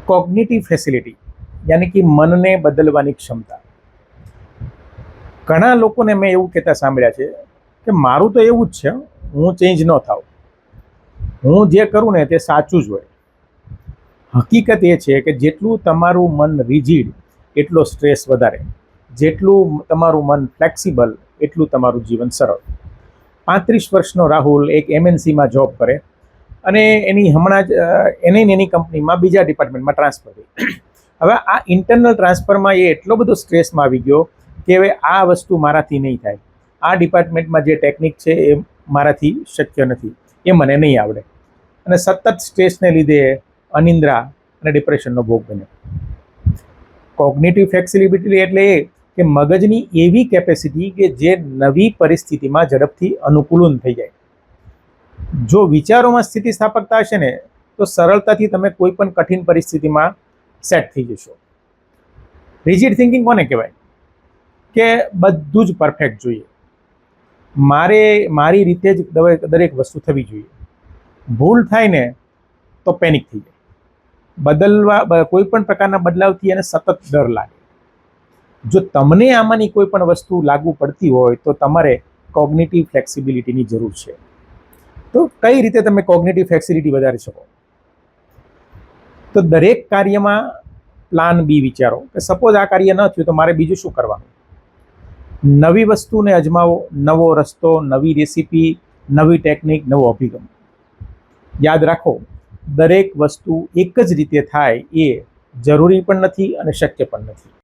Cognitive facility યાની કે મનને બદલવાની ક્ષમતા. ઘણા લોકોને મેં એવું કહેતા સાંભળ્યા છે કે મારું તો એવું જ છે, હું ચેન્જ ન થાઉં, હું જે કરું ને તે સાચું જ હોય. હકીકત એ છે કે જેટલું તમારું મન રિજિડ એટલો સ્ટ્રેસ વધારે, જેટલું તમારું મન ફ્લેક્સિબલ એટલું તમારું જીવન સરળ. 35 વર્ષનો રાહુલ એક MNCમાં જોબ કરે અને એની હમણાં જ એની કંપનીમાં બીજા ડિપાર્ટમેન્ટમાં ટ્રાન્સફર થઈ. હવે આ ઇન્ટરનલ ટ્રાન્સફરમાં એ એટલો બધો સ્ટ્રેસમાં આવી ગયો કે હવે આ વસ્તુ મારાથી નહીં થાય, આ ડિપાર્ટમેન્ટમાં જે ટેકનિક છે એ મારાથી શક્ય નથી, એ મને નહીં આવડે, અને સતત સ્ટ્રેસને લીધે અનિદ્રા અને ડિપ્રેશનનો ભોગ બન્યો. કોગ્નિટિવ ફ્લેક્સિબિલિટી એટલે એ કે મગજની એવી કેપેસિટી કે જે નવી પરિસ્થિતિમાં ઝડપથી અનુકૂલન થઈ જાય. જો વિચારોમાં સ્થિતિસ્થાપકતા હશે ને તો સરળતાથી તમે કોઈ પણ કઠિન પરિસ્થિતિમાં સેટ થઈ જશો. રિજિડ થિંકિંગ કોને કહેવાય? કે બધું જ પરફેક્ટ જોઈએ, મારી રીતે જ દરેક વસ્તુ થવી જોઈએ. ભૂલ થાય ને તો પેનિક થઈ જાય, કોઈ પણ પ્રકારના બદલાવથી એને સતત ડર લાગે. જો તમને આમાંની કોઈ પણ વસ્તુ લાગુ પડતી હોય તો તમારે કોગ્નિટિવ ફ્લેક્સિબિલિટીની જરૂર છે. તો કઈ રીતે તમે કોગ્નિટિવ ફ્લેક્સિબિલિટી વધારી શકો? તો દરેક કાર્યમાં પ્લાન બી વિચારો કે સપોઝ આ કાર્ય ન થયું તો મારે બીજું શું કરવાનું. નવી વસ્તુને અજમાવો, નવો રસ્તો, નવી રેસીપી, નવી ટેકનિક, નવો અભિગમ. યાદ રાખો, દરેક વસ્તુ એક જ રીતે થાય એ જરૂરી પણ નથી અને શક્ય પણ નથી.